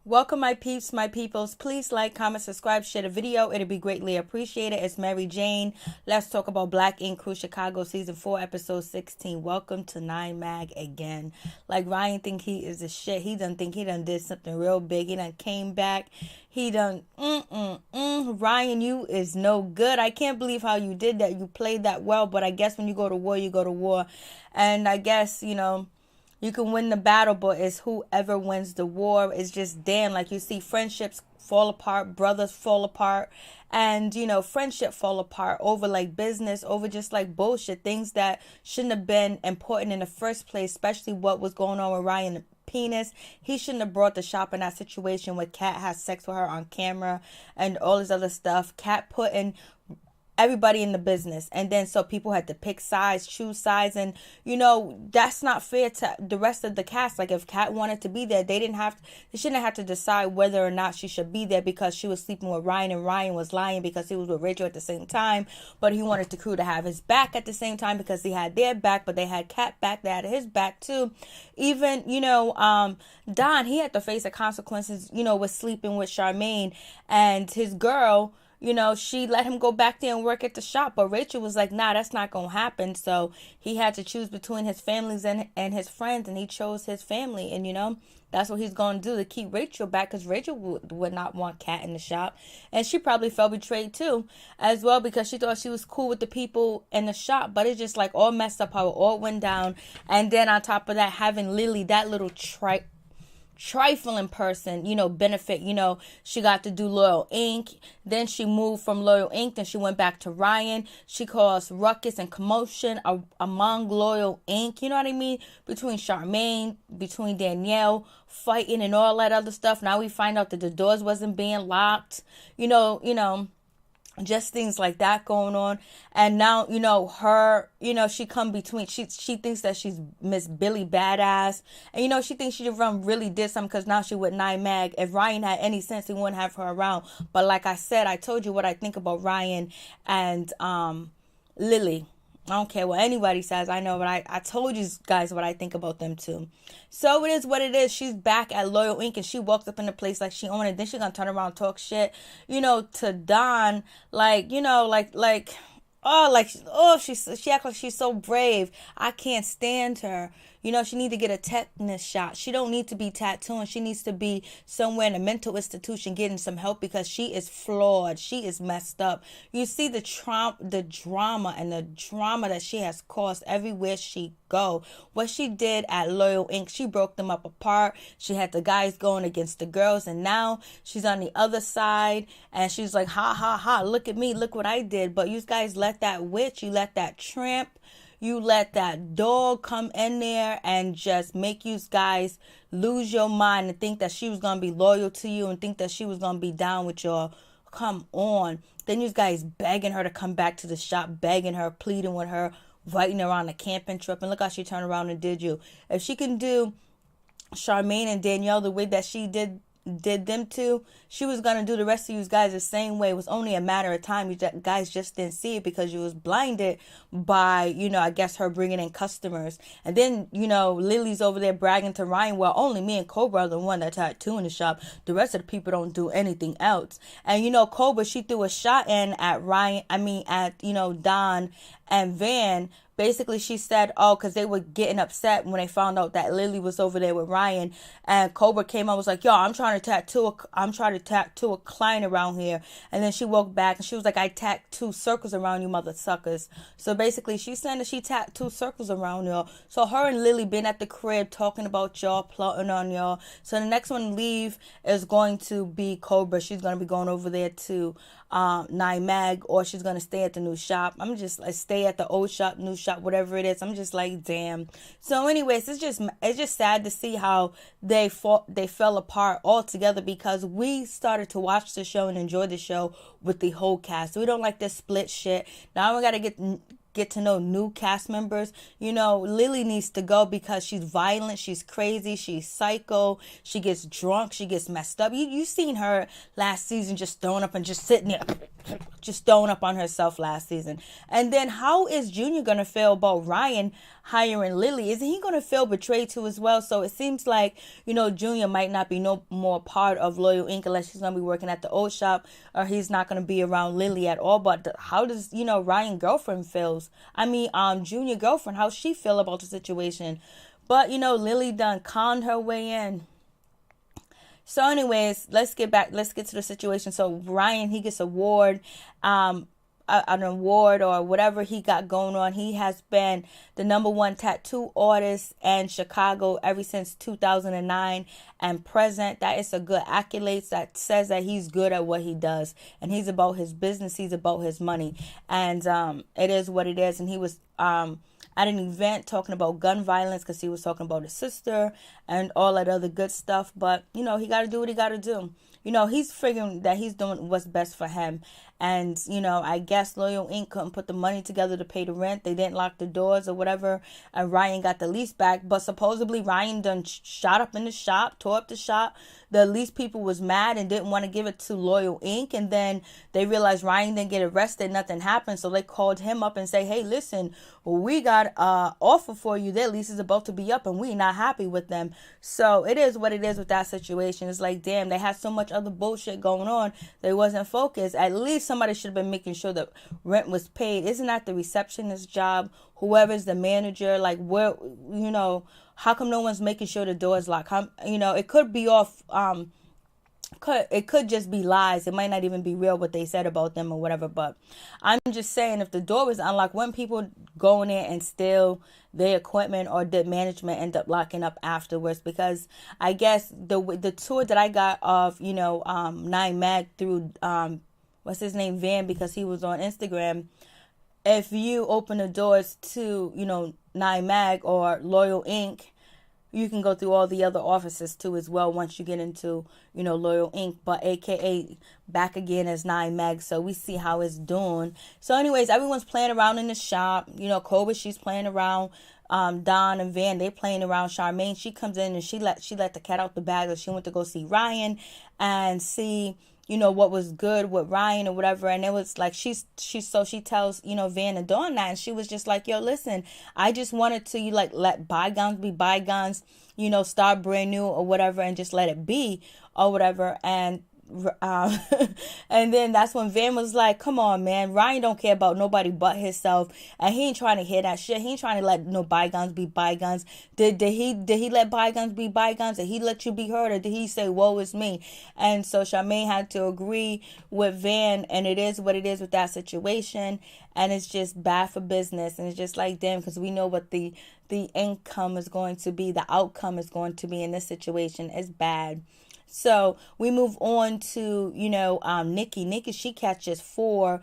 Welcome, my peeps, my peoples. Please like, comment, subscribe, share the video. It'll be greatly appreciated. It's Mary Jane. Let's talk about Black Ink Crew Chicago Season 4, Episode 16. Welcome to 9 Mag again. Like, Ryan think he is a shit. He done think he done did something real big. He done came back. He done, Ryan, you is no good. I can't believe how you did that. You played that well, but I guess when you go to war, you go to war. And I guess, you can win the battle, but it's whoever wins the war. It's just damn, like you see friendships fall apart, brothers fall apart, and friendship fall apart over like business, over just like bullshit, things that shouldn't have been important in the first place, especially what was going on with Ryan penis. He shouldn't have brought the shop in that situation where Kat has sex with her on camera and all this other stuff. Kat putting everybody in the business, and then so people had to pick sides, choose sides, and that's not fair to the rest of the cast. Like, if Kat wanted to be there, they shouldn't have to decide whether or not she should be there because she was sleeping with Ryan, and Ryan was lying because he was with Rachel at the same time, but he wanted the crew to have his back at the same time because he had their back, but they had Kat back, they had his back too. Even Don, he had to face the consequences with sleeping with Charmaine, and his girl, she let him go back there and work at the shop. But Rachel was like, nah, that's not going to happen. So he had to choose between his families and his friends. And he chose his family. And, that's what he's going to do to keep Rachel back. Because Rachel would not want Kat in the shop. And she probably felt betrayed too as well, because she thought she was cool with the people in the shop. But it's just like all messed up how it all went down. And then on top of that, having Lilly, that little trifling person, benefit, she got to do Loyal Ink. Then she moved from Loyal Ink, then she went back to Ryan. She caused ruckus and commotion among Loyal Ink, you know what I mean? Between Charmaine, between Danielle, fighting and all that other stuff. Now we find out that the doors wasn't being locked, just things like that going on. And now her, she come between, she thinks that she's Miss Billy Badass, and she thinks she really did something, because now she with 9 Mag. If Ryan had any sense, he wouldn't have her around. But like I said, I told you what I think about Ryan and Lilly. I don't care what anybody says. I know, but I told you guys what I think about them too. So it is what it is. She's back at Loyal Ink, and she walked up in the place like she owned it. Then she's gonna turn around and talk shit, to Don, she acts like she's so brave. I can't stand her. She need to get a tetanus shot. She don't need to be tattooing. She needs to be somewhere in a mental institution getting some help, because she is flawed. She is messed up. You see the drama that she has caused everywhere she go. What she did at Loyal Ink, she broke them up apart. She had the guys going against the girls, and now she's on the other side, and she's like, ha ha ha, look at me, look what I did. But you guys let that witch, you let that tramp, you let that dog come in there and just make you guys lose your mind and think that she was going to be loyal to you and think that she was going to be down with y'all. Come on. Then you guys begging her to come back to the shop, begging her, pleading with her, inviting her on a camping trip. And look how she turned around and did you. If she can do Charmaine and Danielle the way that she did them two, she was gonna do the rest of you guys the same way. It was only a matter of time. You guys just didn't see it because you was blinded by I guess her bringing in customers. And then Lily's over there bragging to Ryan, well, only me and Cobra are the one that tattoo in the shop, the rest of the people don't do anything else. And Cobra, she threw a shot in at Don and Van. Basically, she said, because they were getting upset when they found out that Lilly was over there with Ryan. And Cobra came out and was like, yo, I'm trying to tattoo a client around here. And then she walked back and she was like, I tattoo circles around you mother suckers. So basically, she's saying that she tattooed circles around y'all. So her and Lilly been at the crib talking about y'all, plotting on y'all. So the next one to leave is going to be Cobra. She's going to be going over there to 9 Mag, or she's going to stay at the new shop. I'm just like, stay at the old shop, new shop, whatever it is. I'm just like, damn. So anyways, it's just sad to see how they fell apart altogether, because we started to watch the show and enjoy the show with the whole cast. We don't like this split shit. Now we got to get to know new cast members. Lilly needs to go because she's violent, she's crazy, she's psycho, she gets drunk, she gets messed up. You seen her last season just throwing up and just sitting there, just throwing up on herself last season. And then how is Junior gonna feel about Ryan hiring Lilly, isn't he going to feel betrayed too as well? So it seems like, Junior might not be no more part of Loyal Inc. unless he's going to be working at the old shop, or he's not going to be around Lilly at all. But how does, Ryan girlfriend feels? Junior girlfriend, how she feel about the situation? But, Lilly done conned her way in. So anyways, let's get to the situation. So Ryan, he gets an award or whatever he got going on. He has been the #1 tattoo artist in Chicago ever since 2009 and present. That is a good accolade that says that he's good at what he does, and he's about his business, he's about his money, and it is what it is. And he was at an event talking about gun violence because he was talking about his sister and all that other good stuff. But, he got to do what he got to do. He's figuring that he's doing what's best for him. And, I guess Loyal Inc. couldn't put the money together to pay the rent. They didn't lock the doors or whatever. And Ryan got the lease back. But supposedly Ryan done shot up in the shop, tore up the shop. The lease people was mad and didn't want to give it to Loyal Inc. And then they realized Ryan didn't get arrested. Nothing happened. So they called him up and say, hey, listen, we got an offer for you. Their lease is about to be up and we're not happy with them. So it is what it is with that situation. It's like, damn, they had so much other bullshit going on. They wasn't focused. At least somebody should have been making sure that rent was paid. Isn't that the receptionist's job? Whoever's the manager, like, where, how come no one's making sure the door's locked? It could be off, it could just be lies. It might not even be real what they said about them or whatever. But I'm just saying, if the door was unlocked, wouldn't people go in there and steal their equipment, or did management end up locking up afterwards? Because I guess the tour that I got of, 9 Mag through, what's his name, Van, because he was on Instagram. If you open the doors to, 9 Mag or Loyal Inc., you can go through all the other offices too as well once you get into, Loyal Inc., but AKA back again as 9 Mag. So we see how it's doing. So anyways, everyone's playing around in the shop. Cobra, she's playing around. Don and Van, they playing around. Charmaine, she comes in and she let the cat out the bag. She went to go see Ryan and see, what was good with Ryan or whatever. And it was like, she tells, Van and Dawn that, and she was just like, yo, listen, I just wanted to, let bygones be bygones, start brand new or whatever, and just let it be or whatever. And and then that's when Van was like, come on, man, Ryan don't care about nobody but himself, and he ain't trying to hear that shit. He ain't trying to let no bygones be bygones. Did he let bygones be bygones? Did he let you be heard, or did he say, woe is me? And so Charmaine had to agree with Van, and it is what it is with that situation, and it's just bad for business. And it's just like, damn, because we know what the income is going to be, the outcome is going to be in this situation. It's bad. So we move on to, Nikki. Nikki, she catches 4,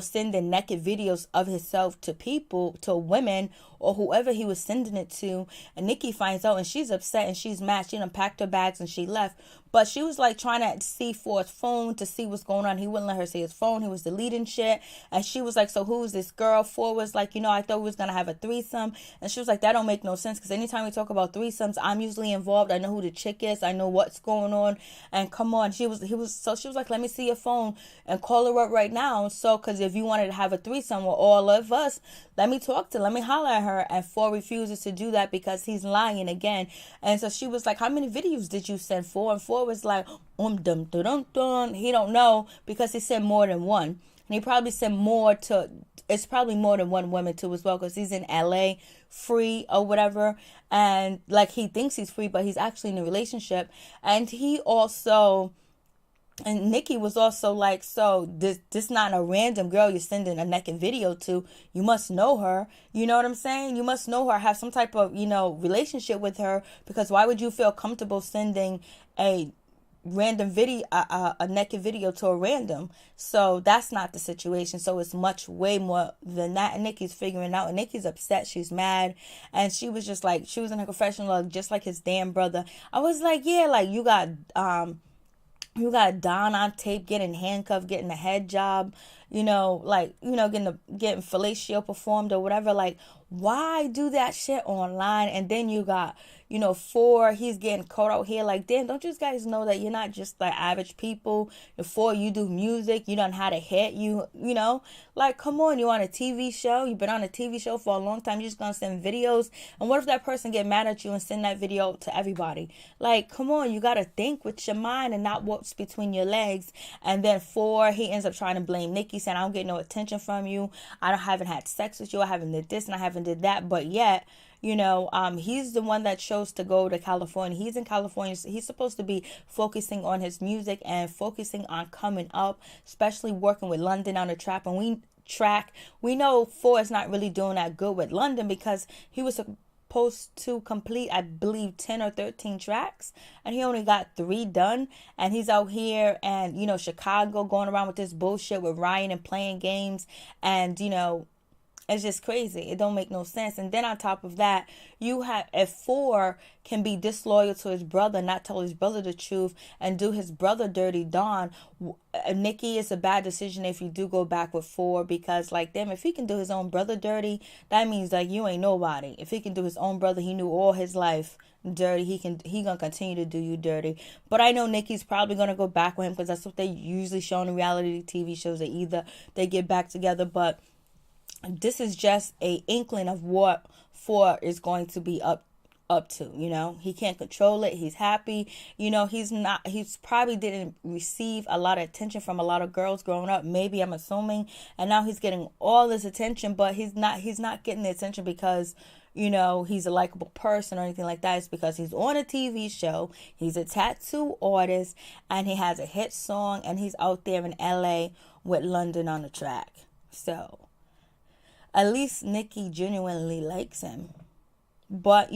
sending naked videos of himself to people, to women, or whoever he was sending it to. And Nikki finds out, and she's upset and she's mad. She done packed her bags and she left. But she was like trying to see for his phone to see what's going on. He wouldn't let her see his phone. He was deleting shit. And she was like, so who's this girl? 4 was like, I thought we was going to have a threesome. And she was like, that don't make no sense. Because anytime we talk about threesomes, I'm usually involved. I know who the chick is. I know what's going on. And come on. So she was like, let me see your phone and call her up right now. So, because if you wanted to have a threesome with all of us, let me talk to her. Let me holler at her. And 4 refuses to do that because he's lying again. And so she was like, how many videos did you send? 4? And 4 was like, he don't know, because he sent more than one. And he probably sent more to, it's probably more than one woman too as well, because he's in LA free or whatever. And like, he thinks he's free, but he's actually in a relationship. And Nikki was also like, so this not a random girl you're sending a naked video to. You must know her. You know what I'm saying? You must know her, have some type of, relationship with her, because why would you feel comfortable sending a random video, a naked video to a random? So that's not the situation. So it's much way more than that. And Nikki's figuring out, and Nikki's upset. She's mad. And she was just like, she was in her confessional, just like his damn brother. I was like, yeah, like you got Don on tape getting handcuffed, getting a head job, getting fellatio performed or whatever. Like, why do that shit online? And then you got Four, he's getting caught out here. Like, damn, don't you guys know that you're not just like average people? Four, you do music, you done had a hit, like, come on, you're on a TV show, you've been on a TV show for a long time, you're just gonna send videos, and what if that person get mad at you and send that video to everybody? Like, come on, you gotta think with your mind and not what's between your legs. And then four, he ends up trying to blame Nikki, saying, I don't get no attention from you, haven't had sex with you, I haven't did this and I haven't did that, but yet he's the one that chose to go to California. He's in California. He's supposed to be focusing on his music and focusing on coming up, especially working with London on the track. We know Four is not really doing that good with London because he was supposed to complete, I believe, 10 or 13 tracks, and he only got 3 done. And he's out here and Chicago going around with this bullshit with Ryan and playing games, and it's just crazy. It don't make no sense. And then on top of that, you have, if Four can be disloyal to his brother, not tell his brother the truth, and do his brother dirty, Don, Nikki, is a bad decision if you do go back with Four, because like, damn, if he can do his own brother dirty, that means like you ain't nobody. If he can do his own brother, he knew all his life, dirty, he gonna continue to do you dirty. But I know Nikki's probably gonna go back with him because that's what they usually show in reality TV shows. They get back together, but this is just a inkling of what Four is going to be up to. He can't control it. He's happy. He's probably didn't receive a lot of attention from a lot of girls growing up, maybe, I'm assuming, and now he's getting all this attention, but he's not getting the attention because he's a likable person or anything like that. It's because he's on a TV show, he's a tattoo artist, and he has a hit song, and he's out there in LA with London on the track. So at least Nikki genuinely likes him. But,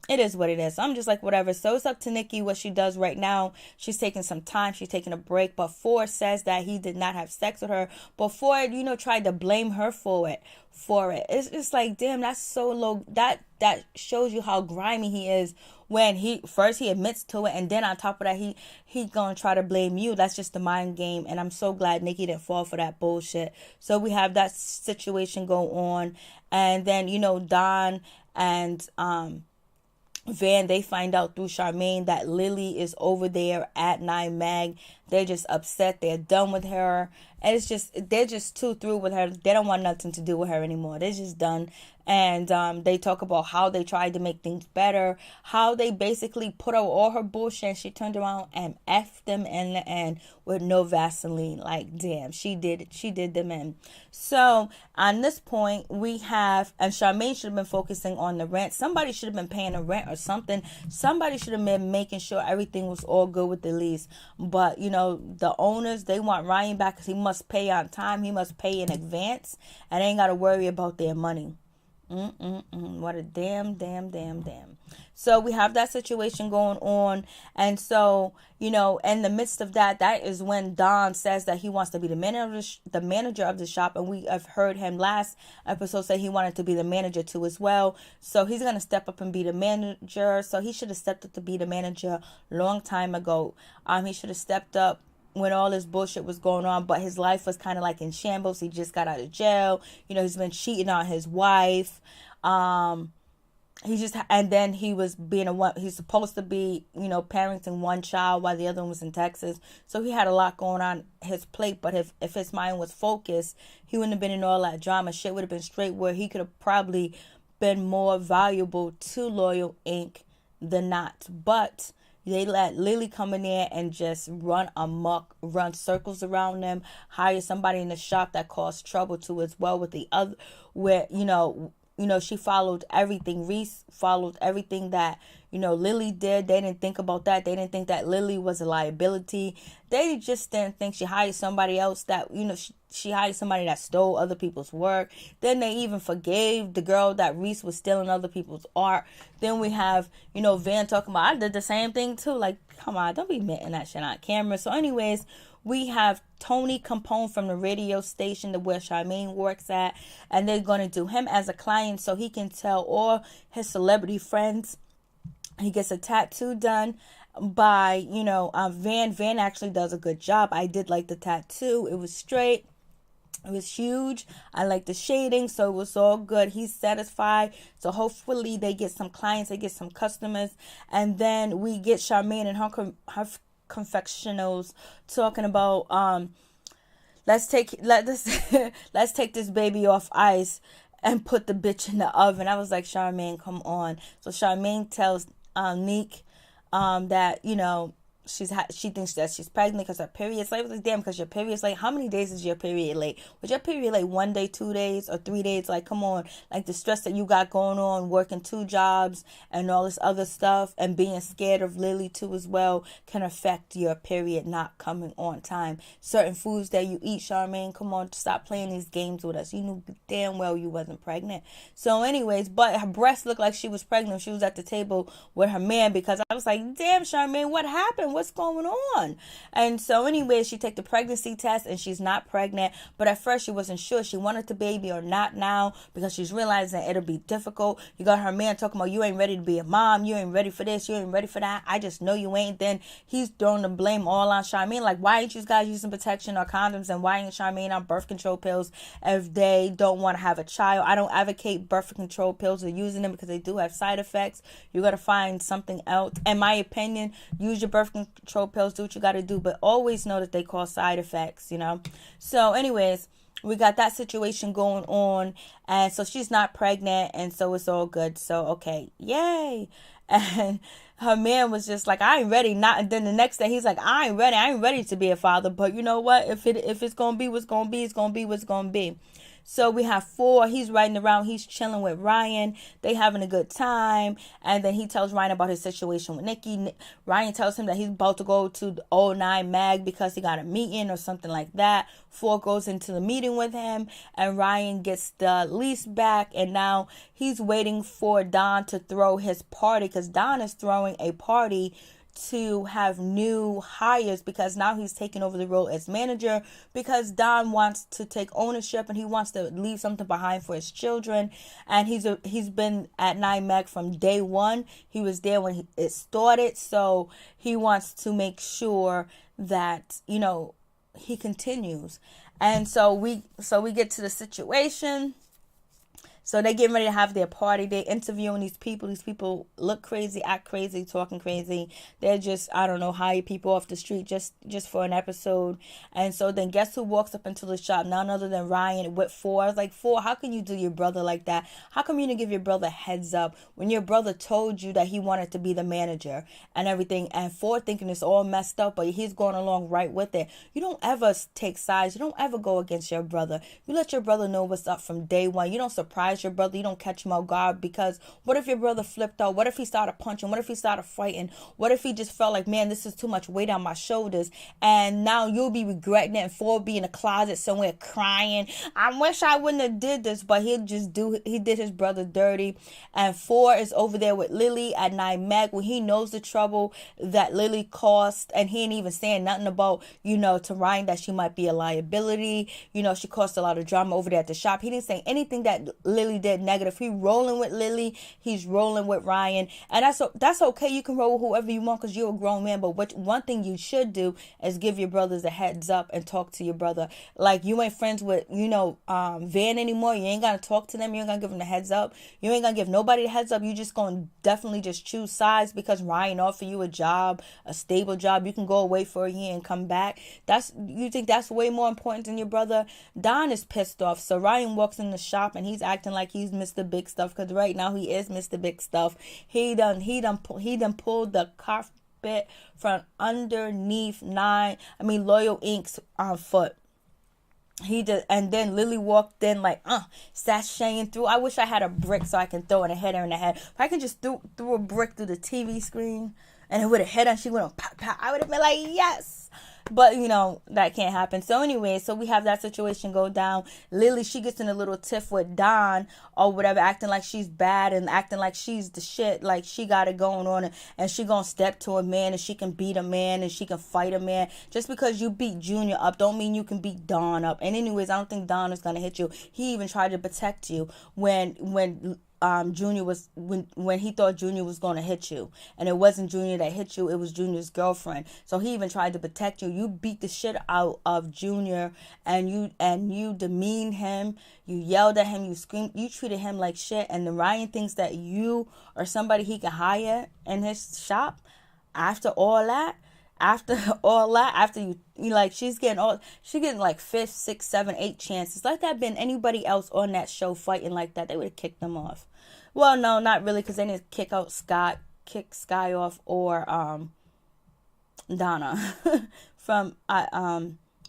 it is what it is. So I'm just like, whatever. So it's up to Nikki what she does right now. She's taking some time. She's taking a break. But Four says that he did not have sex with her. But Four, tried to blame her for it. It's just like, damn, that's so low. That shows you how grimy he is when he admits to it, and then on top of that, he gonna try to blame you. That's just the mind game, and I'm so glad Nikki didn't fall for that bullshit. So we have that situation go on, and then Don and Van, they find out through Charmaine that Lilly is over there at 9 Mag. They're just upset. They're done with her. And they're just too through with her. They don't want nothing to do with her anymore. They're just done. And they talk about how they tried to make things better, how they basically put out all her bullshit, and she turned around and effed them in the end with no Vaseline. Like, damn, she did them in. So on this point, we have, and Charmaine should have been focusing on the rent. Somebody should have been paying the rent or something. Somebody should have been making sure everything was all good with the lease. But the owners, they want Ryan back because he must pay on time. He must pay in advance, and they ain't got to worry about their money. What a damn. So we have that situation going on. And so, in the midst of that is when Don says that he wants to be the manager of the shop. And we have heard him last episode say he wanted to be the manager too as well. So he's going to step up and be the manager. So he should have stepped up to be the manager long time ago. He should have stepped up when all this bullshit was going on, but his life was kind of like in shambles. He just got out of jail. He's been cheating on his wife. And then he was he's supposed to be, parenting one child while the other one was in Texas. So he had a lot going on his plate, but if his mind was focused, he wouldn't have been in all that drama. Shit would have been straight, where he could have probably been more valuable to Loyal Inc. than not. But they let Lilly come in there and just run amok, run circles around them, hire somebody in the shop that caused trouble too as well with the other, where, she followed everything. Reese followed everything that, Lilly did. They didn't think about that. They didn't think that Lilly was a liability. They just didn't think she hired somebody else that, she hired somebody that stole other people's work. Then they even forgave the girl that Reese was stealing other people's art. Then we have, Van talking about, I did the same thing too. Like, come on, don't be admitting that shit on camera. So anyways, we have Tony Capone from the radio station where Charmaine works at, and they're going to do him as a client so he can tell all his celebrity friends. He gets a tattoo done by, Van. Van actually does a good job. I did like the tattoo. It was straight. It was huge. I like the shading, so it was all good. He's satisfied. So hopefully they get some clients, they get some customers. And then we get Charmaine and her confectionals talking about let's take let's take this baby off ice and put the bitch in the oven. I was like, Charmaine, come on. So Charmaine tells Neek that, you know, she thinks that she's pregnant because her period's late. I was like, damn, because your period's late. How many days is your period late? Was your period late 1 day, 2 days, or 3 days? Like, come on. Like, the stress that you got going on, working 2 jobs and all this other stuff, and being scared of Lilly too as well, can affect your period not coming on time. Certain foods that you eat, Charmaine, come on, stop playing these games with us. You knew damn well you wasn't pregnant. So anyways, but her breast looked like she was pregnant. She was at the table with her man, because I was like, damn, Charmaine, what happened? What's going on? And so anyway, she took the pregnancy test and she's not pregnant. But at first she wasn't sure she wanted the baby or not now, because she's realizing it'll be difficult. You got her man talking about, you ain't ready to be a mom, you ain't ready for this, you ain't ready for that, I just know you ain't. Then he's throwing the blame all on Charmaine, like, why ain't you guys using protection or condoms, and why ain't Charmaine on birth control pills if they don't want to have a child? I don't advocate birth control pills or using them, because they do have side effects. You got to find something else. In my opinion, use your birth control pills, do what you got to do, but always know that they cause side effects, you know. So anyways, we got that situation going on, and so she's not pregnant, and so it's all good. So okay, yay. And her man was just like, I ain't ready. Not. And then the next day he's like, I ain't ready to be a father, but you know what, if it's gonna be what's gonna be, it's gonna be what's gonna be. So we have 4. He's riding around. He's chilling with Ryan. They having a good time. And then he tells Ryan about his situation with Nikki. Ryan tells him that he's about to go to the 09 Mag because he got a meeting or something like that. 4 goes into the meeting with him, and Ryan gets the lease back. And now he's waiting for Don to throw his party, because Don is throwing a party to have new hires, because now he's taking over the role as manager, because Don wants to take ownership and he wants to leave something behind for his children. And he's been at 9 Mag from day 1. He was there when it started, so he wants to make sure that, you know, he continues. And so we get to the situation. So they getting ready to have their party. They interviewing these people. These people look crazy, act crazy, talking crazy. They're just, I don't know, hire people off the street just for an episode. And so then guess who walks up into the shop? None other than Ryan with 4. I was like, 4, how can you do your brother like that? How come you didn't give your brother heads up when your brother told you that he wanted to be the manager and everything? And 4 thinking it's all messed up, but he's going along right with it. You don't ever take sides. You don't ever go against your brother. You let your brother know what's up from day 1. You don't surprise your brother. You don't catch him off guard, because what if your brother flipped out? What if he started punching? What if he started fighting? What if he just felt like, man, this is too much weight on my shoulders? And now you'll be regretting it, and 4 be in a closet somewhere crying, I wish I wouldn't have did this. But he did his brother dirty. And 4 is over there with Lilly at 9 Mag, when he knows the trouble that Lilly caused, and he ain't even saying nothing about, you know, to Ryan that she might be a liability. You know, she caused a lot of drama over there at the shop. He didn't say anything that Lilly did negative. He rolling with Lilly. He's rolling with Ryan. And that's okay. You can roll with whoever you want, because you're a grown man. But one thing you should do is give your brothers a heads up and talk to your brother. Like, you ain't friends with, you know, Van anymore. You ain't gonna talk to them. You ain't gonna give them the heads up. You ain't gonna give nobody the heads up. You just gonna definitely just choose sides because Ryan offered you a job, a stable job. You can go away for a year and come back. You think that's way more important than your brother? Don is pissed off. So Ryan walks in the shop and he's acting like he's Mr. Big Stuff, because right now he is Mr. Big Stuff. He done pulled the carpet from underneath Loyal Inc.'s foot. He did. And then Lilly walked in like sashaying through. I wish I had a brick so I can throw in a header in the head. If I can just throw a brick through the TV screen and it would have hit her and she would have pop, pop, I would have been like, yes. But, you know, that can't happen. So anyway, so we have that situation go down. Lilly, she gets in a little tiff with Don or whatever, acting like she's bad and acting like she's the shit. Like, she got it going on, and she gonna step to a man, and she can beat a man, and she can fight a man. Just because you beat Junior up don't mean you can beat Don up. And anyways, I don't think Don is gonna hit you. He even tried to protect you when Junior was when he thought Junior was going to hit you, and it wasn't Junior that hit you, it was Junior's girlfriend. So he even tried to protect you. You beat the shit out of Junior, and you demeaned him, you yelled at him, you screamed, you treated him like shit. And then Ryan thinks that you are somebody he can hire in his shop. After all that, after you like, she's getting like 5th, 6th, 7th, 8th chances. Like that been anybody else on that show fighting like that, they would have kicked them off. Well, no, not really, because they didn't kick Sky off, or Donna from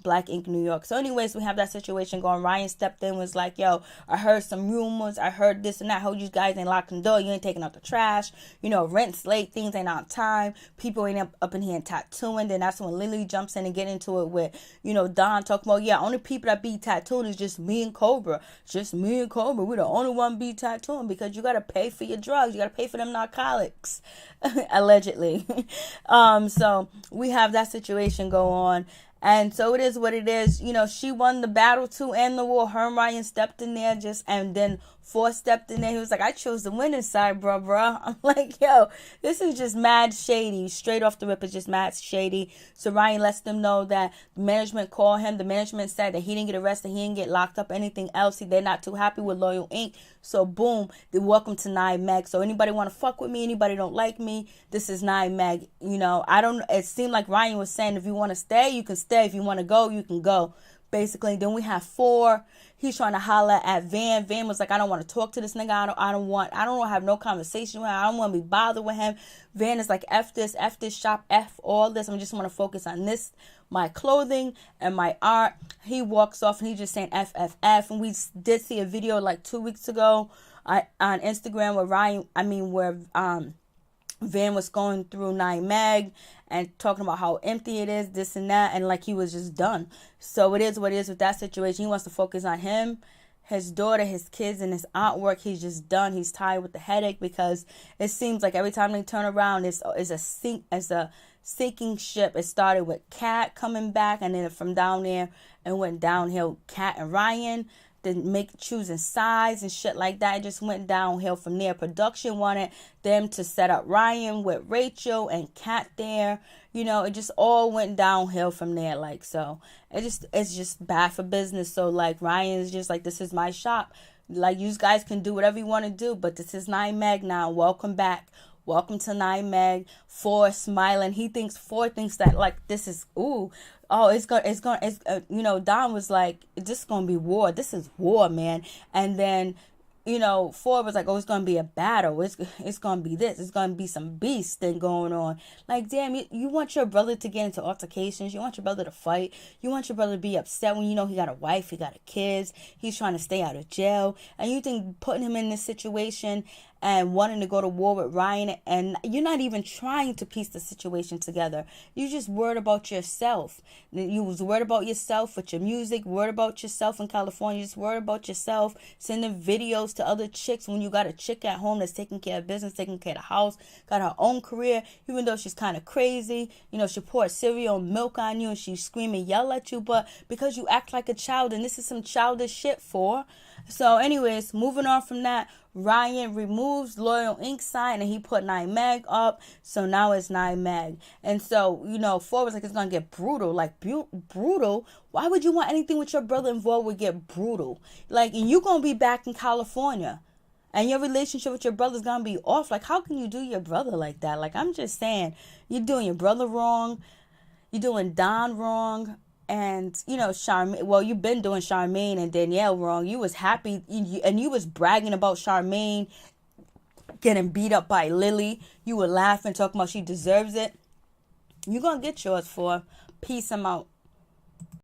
Black Ink New York. So anyways, we have that situation going. Ryan stepped in, was like, yo, I heard some rumors, I heard this and that, I heard you guys ain't locking the door, you ain't taking out the trash, rent's late, things ain't on time, people ain't up in here and tattooing. Then that's when Lilly jumps in and get into it with, Don talking about, yeah, only people that be tattooing is just me and Cobra. Just me and Cobra. We the only one be tattooing, because you gotta pay for your drugs, you gotta pay for them narcotics. Allegedly. So we have that situation go on. And so it is what it is. She won the battle too and the war. Her and Ryan stepped in there and then Force stepped in there. He was like, I chose the winning side, bruh. I'm like, yo, this is just mad shady. Straight off the rip, it's just mad shady. So Ryan lets them know that the management called him. The management said that he didn't get arrested. He didn't get locked up, anything else. They're not too happy with Loyal Inc. So boom, they welcome to 9 Mag. So anybody want to fuck with me, anybody don't like me, this is 9 Mag. It seemed like Ryan was saying, if you want to stay, you can stay. If you want to go, you can go. Basically, then we have 4. He's trying to holler at Van. Van was like, I don't want to talk to this nigga. I don't want to have no conversation with him. I don't want to be bothered with him. Van is like, F this shop, F all this. I just want to focus on this, my clothing and my art. He walks off and he's just saying F, F, F. And we did see a video like 2 weeks ago on Instagram where Van was going through 9 Mag and talking about how empty it is, this and that, and like he was just done. So it is what it is with that situation. He wants to focus on him, his daughter, his kids, and his artwork. He's just done. He's tired with the headache, because it seems like every time they turn around, it's a sinking ship. It started with Kat coming back, and then from down there and went downhill. Kat and Ryan, then choosing sides and shit like that. It just went downhill from there. Production wanted them to set up Ryan with Rachel and Kat there. It just all went downhill from there. Like, so it's just bad for business. So like, Ryan is just like, this is my shop. Like, you guys can do whatever you want to do, but this is 9 Mag now. Welcome back. Welcome to 9 Mag. 4 smiling. 4 thinks that like this is Don was like, this is gonna be war. This is war, man. And then 4 was like, oh, it's gonna be a battle. It's gonna be this. It's gonna be some beast thing going on. Like, damn, you want your brother to get into altercations. You want your brother to fight. You want your brother to be upset when he got a wife, he got kids. He's trying to stay out of jail. And you think putting him in this situation and wanting to go to war with Ryan, and you're not even trying to piece the situation together. You just worried about yourself. You was worried about yourself with your music, worried about yourself in California, just worried about yourself, sending videos to other chicks when you got a chick at home that's taking care of business, taking care of the house, got her own career, even though she's kind of crazy. She pours cereal and milk on you and she scream and yell at you, but because you act like a child, and this is some childish shit for. So anyways, moving on from that, Ryan removes Loyal Ink sign and he put 9 Mag up. So now it's 9 Mag. And so, 4 was like, it's going to get brutal. Like, brutal? Why would you want anything with your brother involved would get brutal? Like, and you going to be back in California. And your relationship with your brother's going to be off. Like, how can you do your brother like that? Like, I'm just saying, you're doing your brother wrong. You're doing Don wrong. And, Charmaine, well, you've been doing Charmaine and Danielle wrong. You was happy, and you was bragging about Charmaine getting beat up by Lilly. You were laughing, talking about she deserves it. You're going to get yours for. Peace. I'm out.